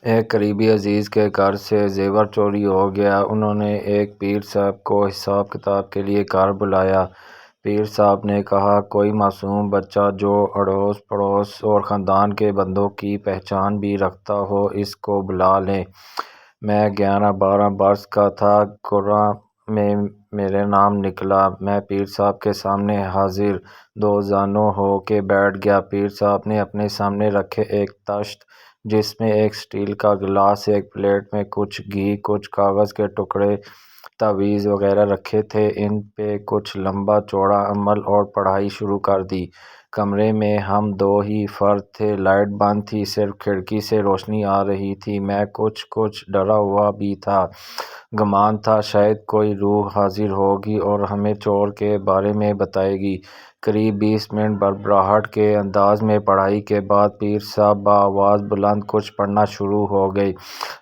ایک قریبی عزیز کے گھر سے زیور چوری ہو گیا۔ انہوں نے ایک پیر صاحب کو حساب کتاب کے لیے گھر بلایا۔ پیر صاحب نے کہا، کوئی معصوم بچہ جو اڑوس پڑوس اور خاندان کے بندوں کی پہچان بھی رکھتا ہو، اس کو بلا لیں۔ میں 11-12 برس کا تھا۔ قرعہ میں میرا نام نکلا۔ میں پیر صاحب کے سامنے حاضر دو زانو ہو کے بیٹھ گیا۔ پیر صاحب نے اپنے سامنے رکھے ایک تشت جس میں ایک اسٹیل کا گلاس، ایک پلیٹ میں کچھ گھی، کچھ کاغذ کے ٹکڑے، تعویذ وغیرہ رکھے تھے۔ ان پہ کچھ لمبا چوڑا عمل اور پڑھائی شروع کر دی۔ کمرے میں ہم دو ہی فرد تھے۔ لائٹ بند تھی، صرف کھڑکی سے روشنی آ رہی تھی۔ میں کچھ ڈرا ہوا بھی تھا۔ گمان تھا شاید کوئی روح حاضر ہوگی اور ہمیں چور کے بارے میں بتائے گی۔ قریب 20 منٹ بھربھراہٹ کے انداز میں پڑھائی کے بعد پیر صاحب بآواز بلند کچھ پڑھنا شروع ہو گئے۔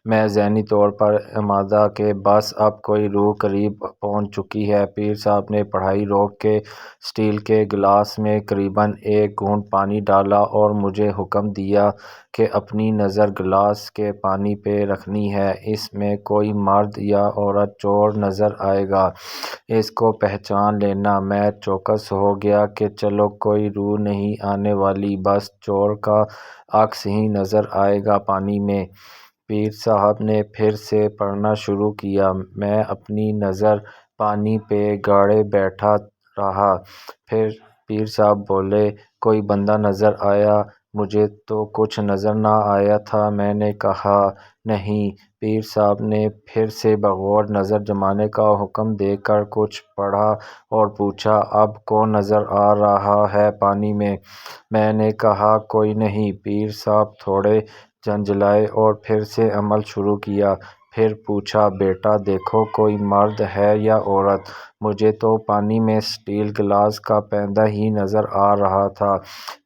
میں ذہنی طور پر آمادہ کہ بس اب کوئی روح قریب پہنچ چکی ہے۔ پیر صاحب نے پڑھائی روک کے اسٹیل کے گلاس میں تقریباً ایک گھونٹ پانی ڈالا اور مجھے حکم دیا کہ اپنی نظر گلاس کے پانی پہ رکھنی ہے۔ اس میں کوئی مرد یا عورت چور نظر آئے گا، اس کو پہچان لینا۔ میں چوکس ہو گیا کہ چلو کوئی روح نہیں آنے والی، بس چور کا عکس ہی نظر آئے گا پانی میں۔ پیر صاحب نے پھر سے پڑھنا شروع کیا۔ میں اپنی نظر پانی پہ گاڑے بیٹھا رہا۔ پھر پیر صاحب بولے، کوئی بندہ نظر آیا؟ مجھے تو کچھ نظر نہ آیا تھا۔ میں نے کہا، نہیں۔ پیر صاحب نے پھر سے بغور نظر جمانے کا حکم دے کر کچھ پڑھا اور پوچھا، اب کون نظر آ رہا ہے پانی میں؟ میں نے کہا، کوئی نہیں۔ پیر صاحب تھوڑے جھنجھلائے اور پھر سے عمل شروع کیا۔ پھر پوچھا، بیٹا دیکھو کوئی مرد ہے یا عورت؟ مجھے تو پانی میں اسٹیل گلاس کا پیندا ہی نظر آ رہا تھا۔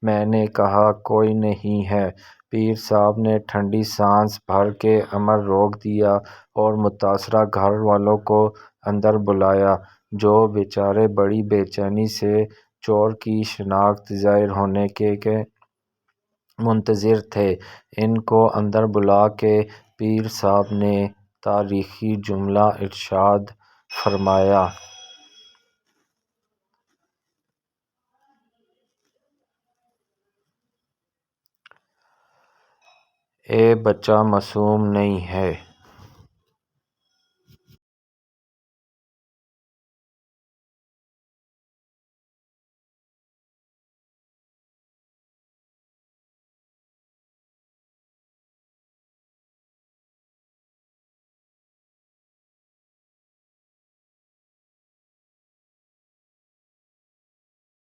میں نے کہا، کوئی نہیں ہے۔ پیر صاحب نے ٹھنڈی سانس بھر کے عمل روک دیا اور متاثرہ گھر والوں کو اندر بلایا، جو بیچارے بڑی بے چینی سے چور کی شناخت ظاہر ہونے کے منتظر تھے۔ ان کو اندر بلا کے پیر صاحب نے تاریخی جملہ ارشاد فرمایا، اے بچہ معصوم نہیں ہے۔